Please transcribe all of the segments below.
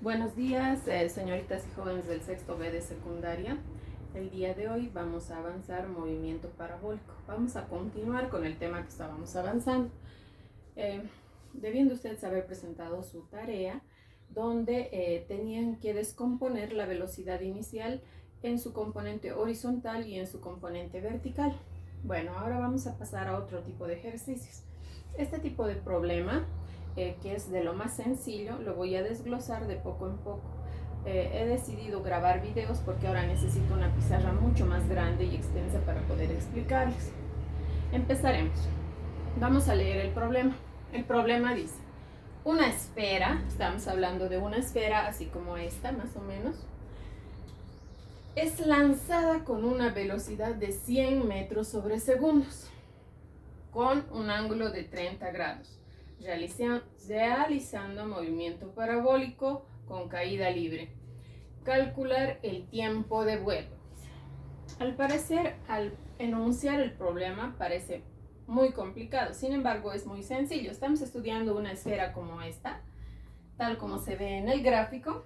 Buenos días, señoritas y jóvenes del sexto B de secundaria. El día de hoy vamos a avanzar movimiento parabólico. Vamos a continuar con el tema que estábamos avanzando. Debiendo ustedes haber presentado su tarea, donde tenían que descomponer la velocidad inicial en su componente horizontal y en su componente vertical. Bueno, ahora vamos a pasar a otro tipo de ejercicios. Este tipo de problema, que es de lo más sencillo, lo voy a desglosar de poco en poco. He decidido grabar videos porque ahora necesito una pizarra mucho más grande y extensa para poder explicarles. Empezaremos. Vamos a leer el problema. El problema dice: una esfera, estamos hablando de una esfera así como esta, más o menos, es lanzada con una velocidad de 100 metros sobre segundos, con un ángulo de 30 grados, realizando movimiento parabólico con caída libre. Calcular el tiempo de vuelo. Al parecer, al enunciar el problema parece muy complicado, sin embargo es muy sencillo. Estamos estudiando una esfera como esta, tal como se ve en el gráfico.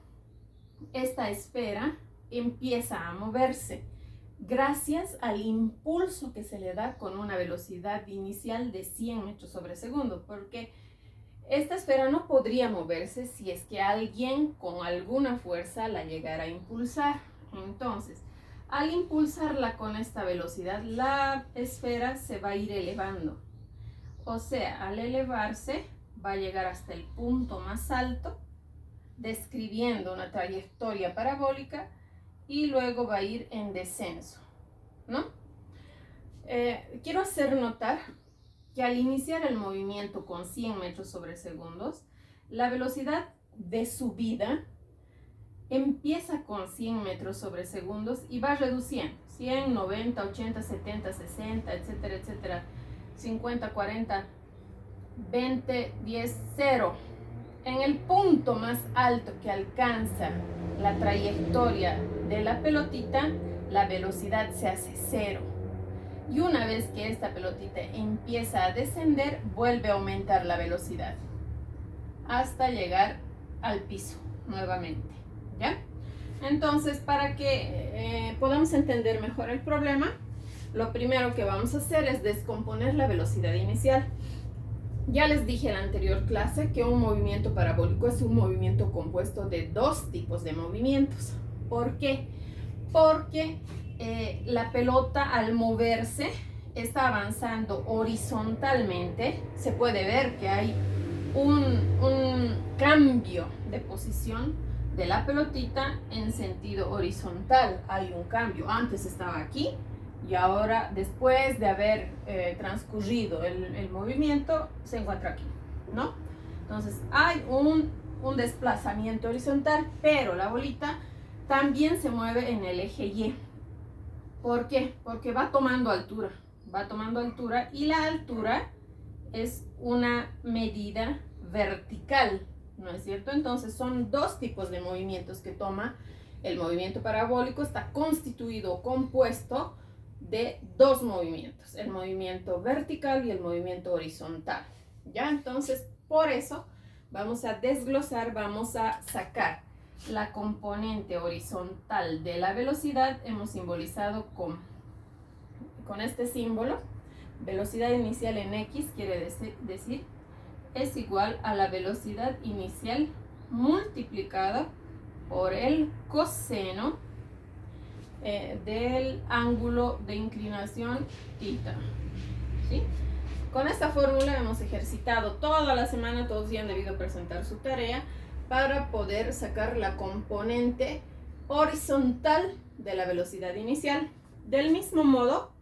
Esta esfera empieza a moverse gracias al impulso que se le da con una velocidad inicial de 100 metros sobre segundo, porque esta esfera no podría moverse si es que alguien con alguna fuerza la llegara a impulsar. Entonces, al impulsarla con esta velocidad, la esfera se va a ir elevando. O sea, al elevarse, va a llegar hasta el punto más alto, describiendo una trayectoria parabólica, y luego va a ir en descenso, ¿no? Quiero hacer notar que al iniciar el movimiento con 100 metros sobre segundos, la velocidad de subida empieza con 100 metros sobre segundos y va reduciendo: 100, 90, 80, 70, 60, etcétera, etcétera, 50, 40, 20, 10, 0. En el punto más alto que alcanza la trayectoria de la pelotita, la velocidad se hace 0. Y una vez que esta pelotita empieza a descender, vuelve a aumentar la velocidad hasta llegar al piso nuevamente, ¿ya? Entonces, para que podamos entender mejor el problema, lo primero que vamos a hacer es descomponer la velocidad inicial. Ya les dije en la anterior clase que un movimiento parabólico es un movimiento compuesto de dos tipos de movimientos. ¿Por qué? Porque la pelota, al moverse, está avanzando horizontalmente. Se puede ver que hay un cambio de posición de la pelotita en sentido horizontal. Hay un cambio. Antes estaba aquí y ahora, después de haber transcurrido el movimiento, se encuentra aquí, ¿no? Entonces hay un desplazamiento horizontal, pero la bolita también se mueve en el eje Y. ¿Por qué? Porque va tomando altura y la altura es una medida vertical, ¿no es cierto? Entonces son dos tipos de movimientos que toma el movimiento parabólico. Está constituido o compuesto de dos movimientos: el movimiento vertical y el movimiento horizontal, ¿ya? Entonces, por eso vamos a desglosar, vamos a sacar la componente horizontal de la velocidad. Hemos simbolizado con este símbolo. Velocidad inicial en X quiere decir es igual a la velocidad inicial multiplicada por el coseno del ángulo de inclinación θ, ¿sí? Con esta fórmula hemos ejercitado toda la semana. Todos ya han debido presentar su tarea para poder sacar la componente horizontal de la velocidad inicial. Del mismo modo,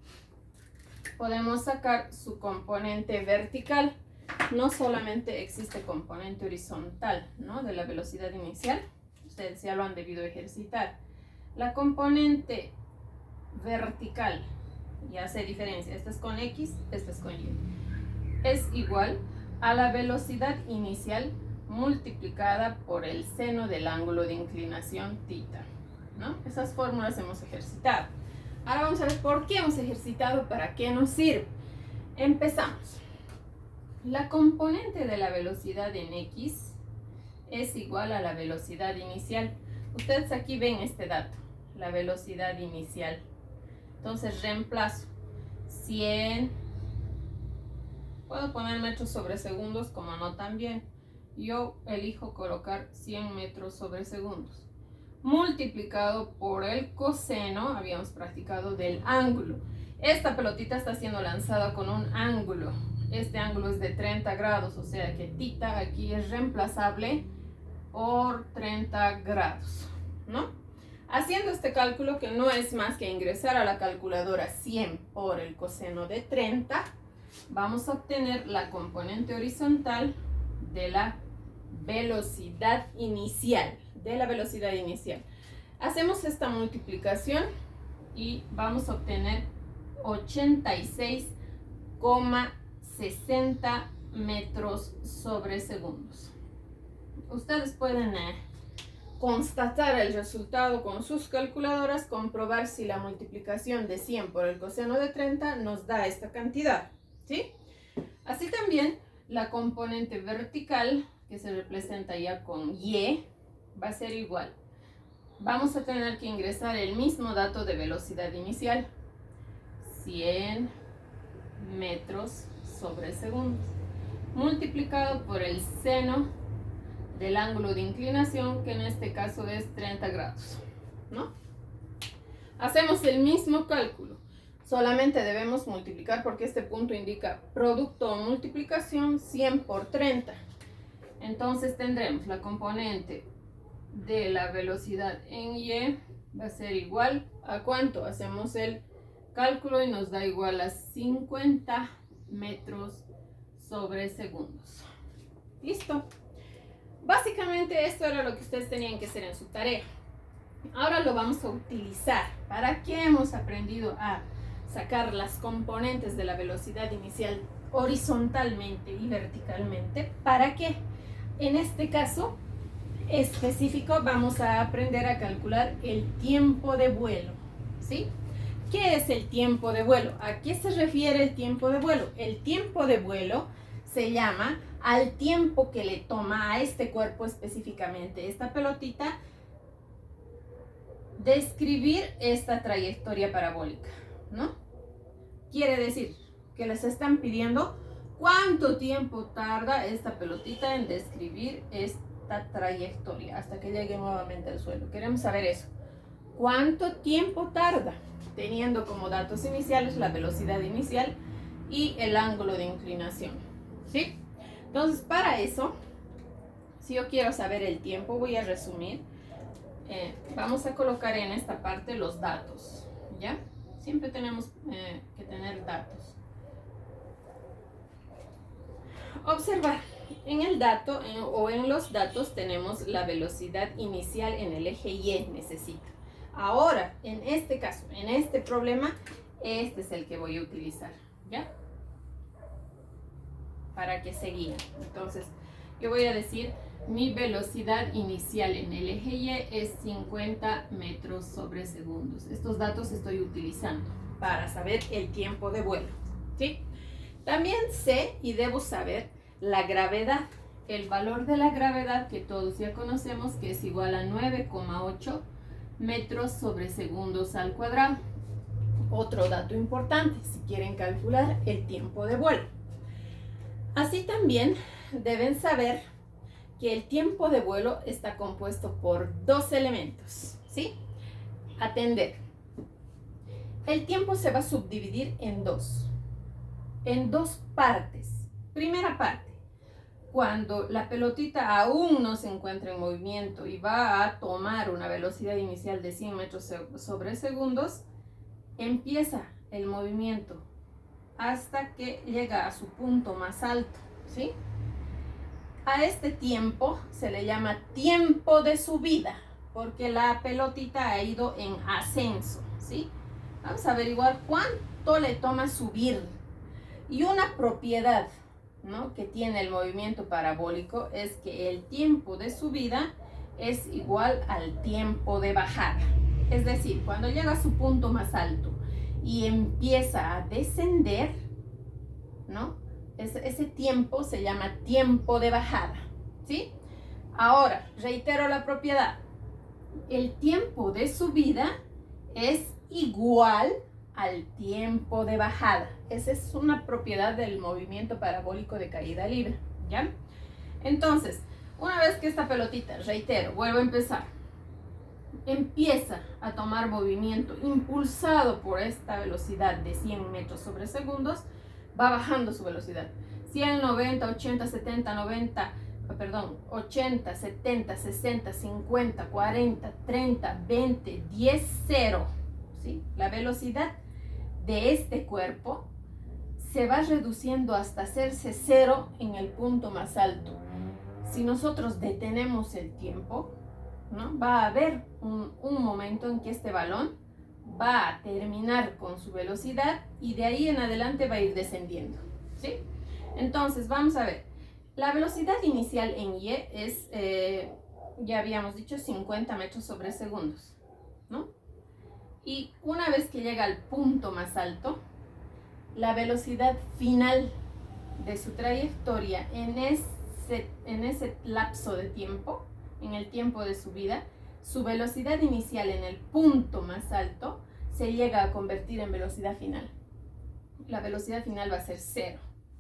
podemos sacar su componente vertical. No solamente existe componente horizontal, ¿no?, de la velocidad inicial. Ustedes ya lo han debido ejercitar. La componente vertical ya se diferencia. Esta es con X, esta es con Y. Es igual a la velocidad inicial multiplicada por el seno del ángulo de inclinación θ, ¿no? Esas fórmulas hemos ejercitado. Ahora vamos a ver por qué hemos ejercitado, para qué nos sirve. Empezamos. La componente de la velocidad en X es igual a la velocidad inicial. Ustedes aquí ven este dato, la velocidad inicial. Entonces reemplazo 100, puedo poner metros sobre segundos, como no también. Yo elijo colocar 100 metros sobre segundos, multiplicado por el coseno, habíamos practicado, del ángulo. Esta pelotita está siendo lanzada con un ángulo. Este ángulo es de 30 grados, o sea que tita aquí es reemplazable por 30 grados, ¿no? Haciendo este cálculo, que no es más que ingresar a la calculadora 100 por el coseno de 30, vamos a obtener la componente horizontal de la velocidad inicial. Hacemos esta multiplicación y vamos a obtener 86,60 metros sobre segundos. Ustedes pueden constatar el resultado con sus calculadoras, comprobar si la multiplicación de 100 por el coseno de 30 nos da esta cantidad, ¿sí? Así también la componente vertical, que se representa ya con Y, va a ser igual. Vamos a tener que ingresar el mismo dato de velocidad inicial, 100 metros sobre segundos, multiplicado por el seno del ángulo de inclinación, que en este caso es 30 grados, ¿no? Hacemos el mismo cálculo, solamente debemos multiplicar porque este punto indica producto o multiplicación 100 por 30. Entonces tendremos la componente de la velocidad en Y va a ser igual a ¿cuánto? Hacemos el cálculo y nos da igual a 50 metros sobre segundos. ¿Listo? Básicamente esto era lo que ustedes tenían que hacer en su tarea. Ahora lo vamos a utilizar. ¿Para qué hemos aprendido a sacar las componentes de la velocidad inicial horizontalmente y verticalmente? ¿Para qué? En este caso específico vamos a aprender a calcular el tiempo de vuelo, ¿sí? ¿Qué es el tiempo de vuelo? ¿A qué se refiere el tiempo de vuelo? El tiempo de vuelo se llama al tiempo que le toma a este cuerpo, específicamente esta pelotita, describir esta trayectoria parabólica, ¿no? Quiere decir que les están pidiendo cuánto tiempo tarda esta pelotita en describir esta trayectoria hasta que llegue nuevamente al suelo. Queremos saber eso. ¿Cuánto tiempo tarda? Teniendo como datos iniciales la velocidad inicial y el ángulo de inclinación, ¿sí? Entonces, para eso, si yo quiero saber el tiempo, voy a resumir. Vamos a colocar en esta parte los datos, ¿ya? Siempre tenemos que tener datos. Observar, en el dato o en los datos tenemos la velocidad inicial en el eje Y, necesito. Ahora, en este caso, en este problema, este es el que voy a utilizar, ¿ya? Para que se guíen. Entonces, yo voy a decir, mi velocidad inicial en el eje Y es 50 metros sobre segundos. Estos datos estoy utilizando para saber el tiempo de vuelo, ¿sí? También sé y debo saber la gravedad. El valor de la gravedad que todos ya conocemos, que es igual a 9,8 metros sobre segundos al cuadrado. Otro dato importante, si quieren calcular el tiempo de vuelo. Así también deben saber que el tiempo de vuelo está compuesto por dos elementos, ¿sí? Atender. El tiempo se va a subdividir en dos partes. Primera parte, cuando la pelotita aún no se encuentra en movimiento y va a tomar una velocidad inicial de 100 metros sobre segundos, empieza el movimiento hasta que llega a su punto más alto, ¿sí? A este tiempo se le llama tiempo de subida, porque la pelotita ha ido en ascenso, ¿sí? Vamos a averiguar cuánto le toma subir. Y una propiedad, ¿no?, que tiene el movimiento parabólico es que el tiempo de subida es igual al tiempo de bajada. Es decir, cuando llega a su punto más alto y empieza a descender, ¿no?, ese tiempo se llama tiempo de bajada, ¿sí? Ahora, reitero la propiedad. El tiempo de subida es igual al tiempo de bajada. Esa es una propiedad del movimiento parabólico de caída libre, ¿ya? Entonces, una vez que esta pelotita, reitero, vuelvo a empezar, empieza a tomar movimiento impulsado por esta velocidad de 100 metros sobre segundos, va bajando su velocidad. 100, 90, 80, 70, 90, perdón, 80, 70, 60, 50, 40, 30, 20, 10, 0. ¿Sí? La velocidad de este cuerpo se va reduciendo hasta hacerse 0 en el punto más alto. Si nosotros detenemos el tiempo, ¿no? Va a haber un momento en que este balón va a terminar con su velocidad y de ahí en adelante va a ir descendiendo, ¿sí? Entonces, vamos a ver. La velocidad inicial en Y es, ya habíamos dicho, 50 metros sobre segundos, ¿no? Y una vez que llega al punto más alto, la velocidad final de su trayectoria en ese lapso de tiempo, en el tiempo de su vida, su velocidad inicial en el punto más alto se llega a convertir en velocidad final. La velocidad final va a ser 0,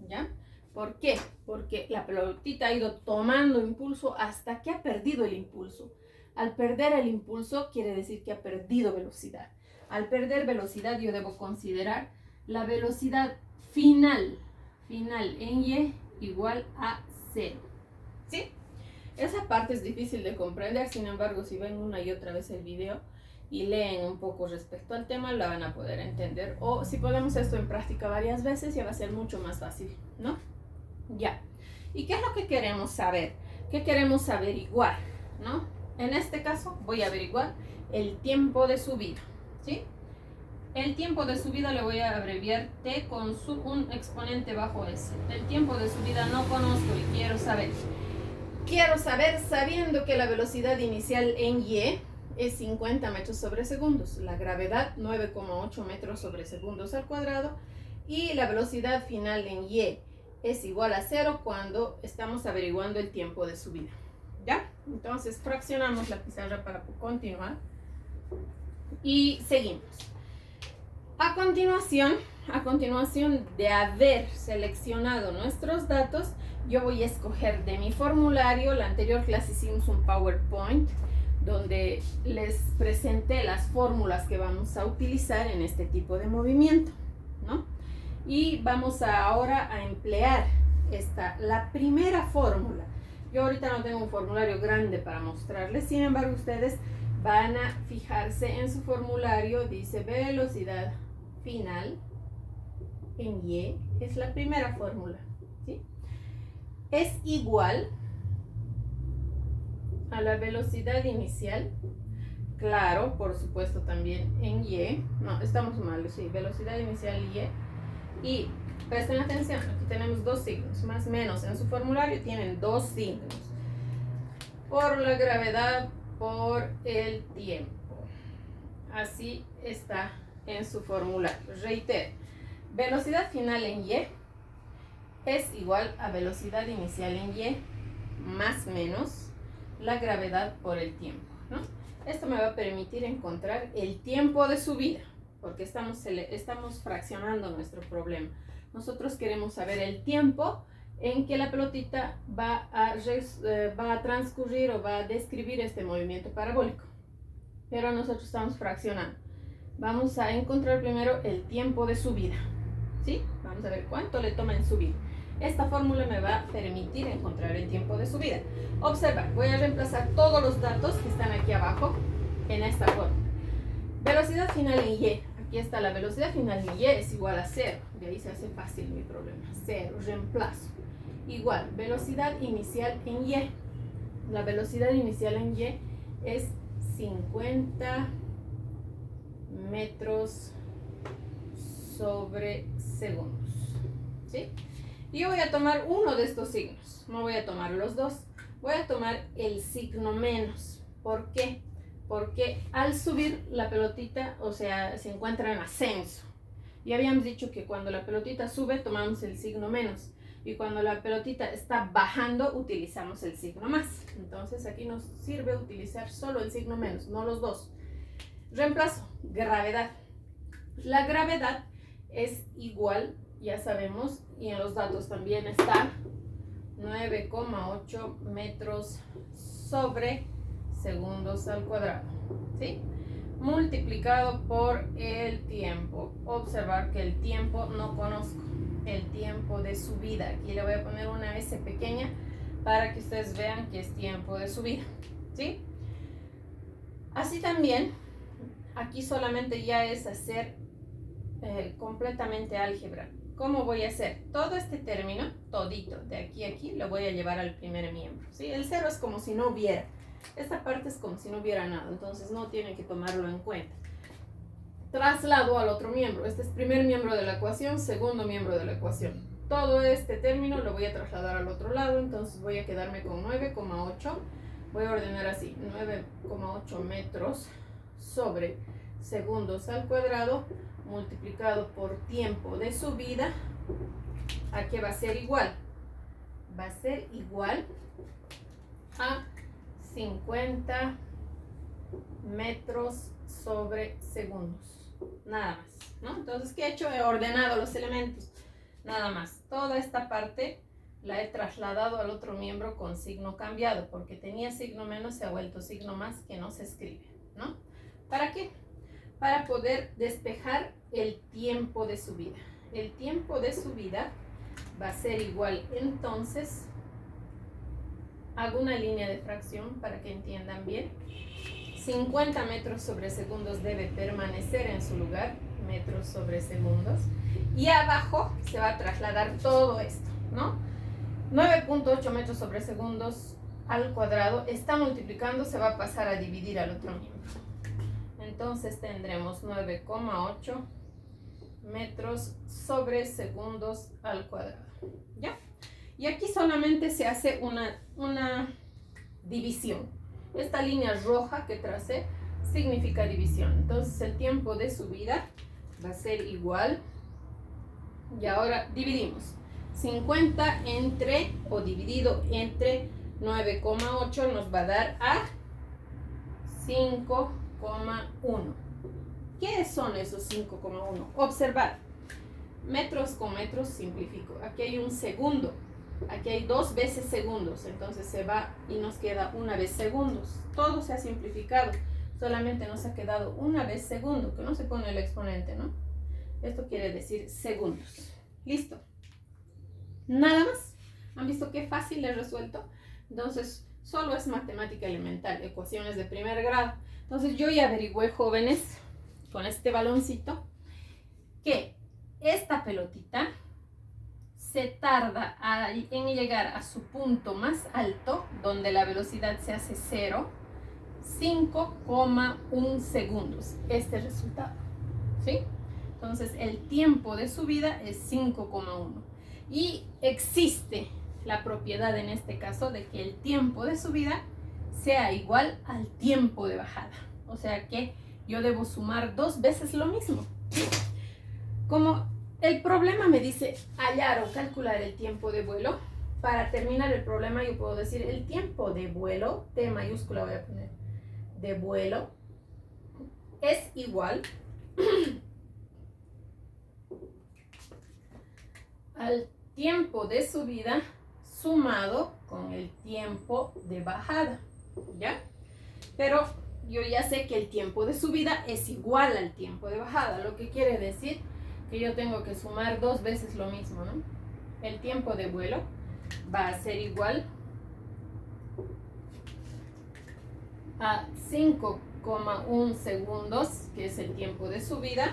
¿ya? ¿Por qué? Porque la pelotita ha ido tomando impulso hasta que ha perdido el impulso. Al perder el impulso quiere decir que ha perdido velocidad. Al perder velocidad yo debo considerar la velocidad final en Y igual a 0, ¿sí? Esa parte es difícil de comprender, sin embargo, si ven una y otra vez el video y leen un poco respecto al tema, la van a poder entender. O si ponemos esto en práctica varias veces, ya va a ser mucho más fácil, ¿no? Ya. ¿Y qué es lo que queremos saber? ¿Qué queremos averiguar, no? En este caso, voy a averiguar el tiempo de subida, ¿sí? El tiempo de subida le voy a abreviar T con un exponente bajo S. El tiempo de subida no conozco y quiero saber. Quiero saber sabiendo que la velocidad inicial en Y es 50 metros sobre segundos, la gravedad 9,8 metros sobre segundos al cuadrado y la velocidad final en Y es igual a 0 cuando estamos averiguando el tiempo de subida. ¿Ya? Entonces fraccionamos la pizarra para continuar y seguimos. A continuación de haber seleccionado nuestros datos, yo voy a escoger de mi formulario. La anterior clase hicimos un PowerPoint donde les presenté las fórmulas que vamos a utilizar en este tipo de movimiento, ¿no? Y vamos ahora a emplear la primera fórmula. Yo ahorita no tengo un formulario grande para mostrarles, sin embargo ustedes van a fijarse en su formulario, dice velocidad final en Y, es la primera fórmula, ¿sí? Es igual a la velocidad inicial, claro, por supuesto también en Y, no, estamos mal, sí, velocidad inicial Y presten atención, aquí tenemos dos signos, más o menos, en su formulario tienen dos signos, por la gravedad, por el tiempo, así está en su formulario. Reitero, velocidad final en Y es igual a velocidad inicial en Y más menos la gravedad por el tiempo, ¿no? Esto me va a permitir encontrar el tiempo de subida, porque estamos fraccionando nuestro problema. Nosotros queremos saber el tiempo en que la pelotita va a transcurrir o va a describir este movimiento parabólico, pero nosotros estamos fraccionando. Vamos a encontrar primero el tiempo de subida, ¿sí? Vamos a ver cuánto le toma en subir. Esta fórmula me va a permitir encontrar el tiempo de subida. Observa, voy a reemplazar todos los datos que están aquí abajo en esta fórmula. Velocidad final en Y. Aquí está la velocidad final en Y es igual a 0. De ahí se hace fácil mi problema. 0, reemplazo. Igual, velocidad inicial en Y. La velocidad inicial en Y es 50 metros sobre segundos, ¿sí? Y yo voy a tomar uno de estos signos, no voy a tomar los dos, voy a tomar el signo menos. ¿Por qué? Porque al subir la pelotita, o sea, se encuentra en ascenso. Y habíamos dicho que cuando la pelotita sube tomamos el signo menos. y cuando la pelotita está bajando utilizamos el signo más. Entonces aquí nos sirve utilizar solo el signo menos, no los dos. Reemplazo, gravedad. La gravedad es igual, ya sabemos, y en los datos también está 9,8 metros sobre segundos al cuadrado, ¿sí? Multiplicado por el tiempo. Observar que el tiempo no conozco, el tiempo de subida. Aquí le voy a poner una S pequeña para que ustedes vean que es tiempo de subida, ¿sí? Así también, aquí solamente ya es hacer completamente álgebra. ¿Cómo voy a hacer? Todo este término, todito, de aquí a aquí, lo voy a llevar al primer miembro, ¿sí? El cero es como si no hubiera. Esta parte es como si no hubiera nada, entonces no tienen que tomarlo en cuenta. Traslado al otro miembro. Este es primer miembro de la ecuación, segundo miembro de la ecuación. Todo este término lo voy a trasladar al otro lado, entonces voy a quedarme con 9,8. Voy a ordenar así, 9,8 metros sobre segundos al cuadrado multiplicado por tiempo de subida. ¿A qué va a ser igual? Va a ser igual a 50 metros sobre segundos. Nada más, ¿no? Entonces, ¿qué he hecho? He ordenado los elementos. Nada más. Toda esta parte la he trasladado al otro miembro con signo cambiado, porque tenía signo menos, se ha vuelto signo más que no se escribe, ¿no? ¿Para qué? Para poder despejar el tiempo de subida. El tiempo de subida va a ser igual, entonces, hago una línea de fracción para que entiendan bien. 50 metros sobre segundos debe permanecer en su lugar, metros sobre segundos. Y abajo se va a trasladar todo esto, ¿no? 9,8 metros sobre segundos al cuadrado está multiplicando, se va a pasar a dividir al otro miembro. Entonces tendremos 9,8 metros sobre segundos al cuadrado, ¿ya? Y aquí solamente se hace una división. Esta línea roja que tracé significa división. Entonces el tiempo de subida va a ser igual. Y ahora dividimos. 50 entre, o dividido entre 9,8 nos va a dar a 5,1. ¿Qué son esos 5,1? Observad. Metros con metros simplifico. Aquí hay un segundo. Aquí hay 2 veces segundos. Entonces se va y nos queda una vez segundos. Todo se ha simplificado. Solamente nos ha quedado una vez segundo, que no se pone el exponente, ¿no? Esto quiere decir segundos. Listo. Nada más. ¿Han visto qué fácil he resuelto? Entonces, solo es matemática elemental, ecuaciones de primer grado. Entonces, yo ya averigüé, jóvenes, con este baloncito, que esta pelotita se tarda en llegar a su punto más alto, donde la velocidad se hace 0, 5,1 segundos. Este resultado, ¿sí? Entonces, el tiempo de subida es 5,1. Y existe la propiedad en este caso de que el tiempo de subida sea igual al tiempo de bajada. O sea que yo debo sumar 2 veces lo mismo. Como el problema me dice hallar o calcular el tiempo de vuelo, para terminar el problema yo puedo decir el tiempo de vuelo, T mayúscula voy a poner, de vuelo, es igual al tiempo de subida sumado con el tiempo de bajada, ¿ya? Pero yo ya sé que el tiempo de subida es igual al tiempo de bajada, lo que quiere decir que yo tengo que sumar 2 veces lo mismo, ¿no? El tiempo de vuelo va a ser igual a 5,1 segundos, que es el tiempo de subida.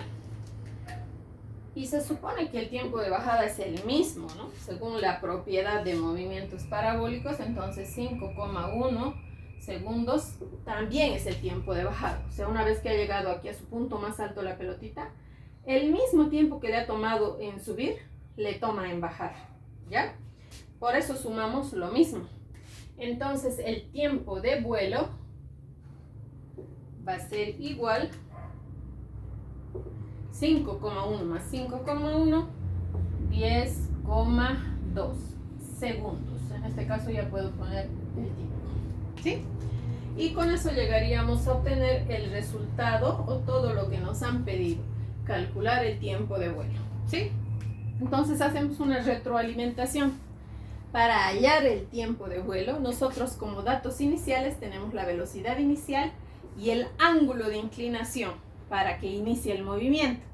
Y se supone que el tiempo de bajada es el mismo, ¿no? Según la propiedad de movimientos parabólicos, entonces 5,1 segundos también es el tiempo de bajada. O sea, una vez que ha llegado aquí a su punto más alto la pelotita, el mismo tiempo que le ha tomado en subir, le toma en bajar, ¿ya? Por eso sumamos lo mismo. Entonces, el tiempo de vuelo va a ser igual 5,1 más 5,1, 10,2 2 segundos. En este caso ya puedo poner el tiempo, ¿sí? Y con eso llegaríamos a obtener el resultado o todo lo que nos han pedido, calcular el tiempo de vuelo, ¿sí? Entonces hacemos una retroalimentación. Para hallar el tiempo de vuelo, nosotros como datos iniciales tenemos la velocidad inicial y el ángulo de inclinación para que inicie el movimiento.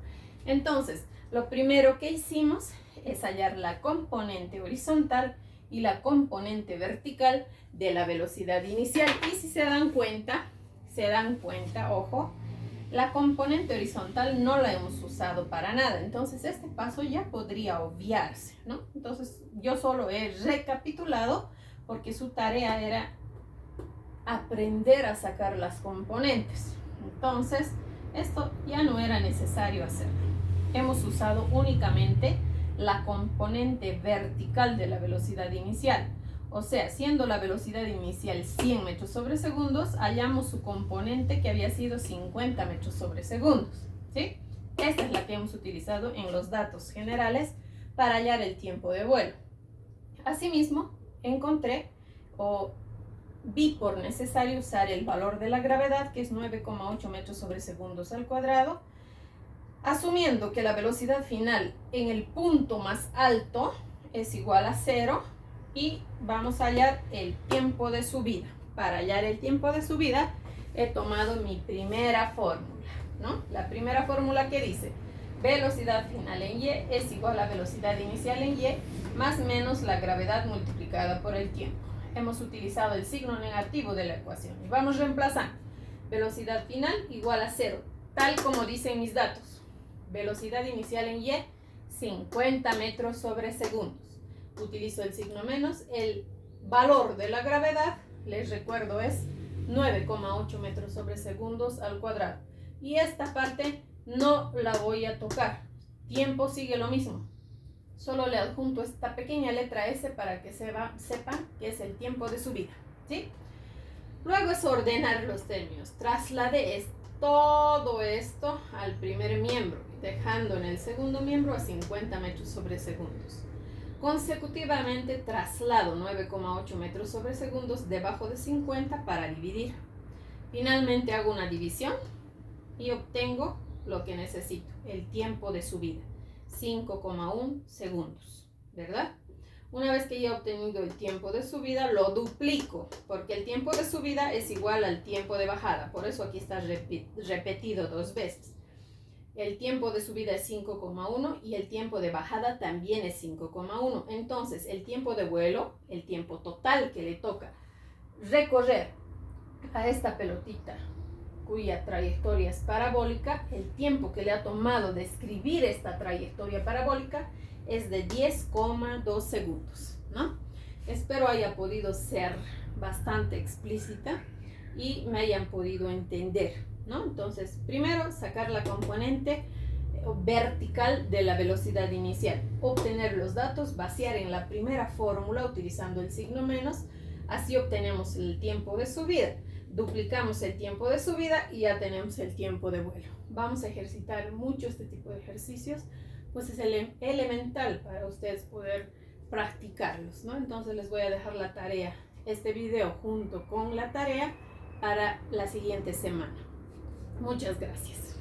Entonces, lo primero que hicimos es hallar la componente horizontal y la componente vertical de la velocidad inicial. Y si se dan cuenta, ojo, la componente horizontal no la hemos usado para nada. Entonces, este paso ya podría obviarse, ¿no? Entonces, yo solo he recapitulado porque su tarea era aprender a sacar las componentes. Entonces, esto ya no era necesario hacerlo. Hemos usado únicamente la componente vertical de la velocidad inicial. O sea, siendo la velocidad inicial 100 metros sobre segundos, hallamos su componente que había sido 50 metros sobre segundos, ¿sí? Esta es la que hemos utilizado en los datos generales para hallar el tiempo de vuelo. Asimismo, encontré o vi por necesario usar el valor de la gravedad, que es 9,8 metros sobre segundos al cuadrado, asumiendo que la velocidad final en el punto más alto es igual a 0 y vamos a hallar el tiempo de subida. Para hallar el tiempo de subida he tomado mi primera fórmula, ¿no? La primera fórmula que dice velocidad final en Y es igual a velocidad inicial en Y más menos la gravedad multiplicada por el tiempo. Hemos utilizado el signo negativo de la ecuación y vamos reemplazando. Velocidad final igual a 0, tal como dicen mis datos. Velocidad inicial en Y, 50 metros sobre segundos. Utilizo el signo menos. El valor de la gravedad, les recuerdo, es 9,8 metros sobre segundos al cuadrado. Y esta parte no la voy a tocar. Tiempo sigue lo mismo. Solo le adjunto esta pequeña letra S para que sepan que es el tiempo de subida, ¿sí? Luego es ordenar los términos. Trasladé todo esto al primer miembro, dejando en el segundo miembro a 50 metros sobre segundos. Consecutivamente traslado 9,8 metros sobre segundos debajo de 50 para dividir. Finalmente hago una división y obtengo lo que necesito, el tiempo de subida, 5,1 segundos, ¿verdad? Una vez que ya he obtenido el tiempo de subida, lo duplico, porque el tiempo de subida es igual al tiempo de bajada. Por eso aquí está repetido 2 veces. El tiempo de subida es 5,1 y el tiempo de bajada también es 5,1. Entonces, el tiempo de vuelo, el tiempo total que le toca recorrer a esta pelotita, cuya trayectoria es parabólica, el tiempo que le ha tomado describir esta trayectoria parabólica es de 10,2 segundos, ¿no? Espero haya podido ser bastante explícita y me hayan podido entender, ¿no? Entonces, primero, sacar la componente vertical de la velocidad inicial, obtener los datos, vaciar en la primera fórmula utilizando el signo menos, así obtenemos el tiempo de subida. Duplicamos el tiempo de subida y ya tenemos el tiempo de vuelo. Vamos a ejercitar mucho este tipo de ejercicios, pues es elemental para ustedes poder practicarlos, ¿no? Entonces les voy a dejar la tarea, este video junto con la tarea para la siguiente semana. Muchas gracias.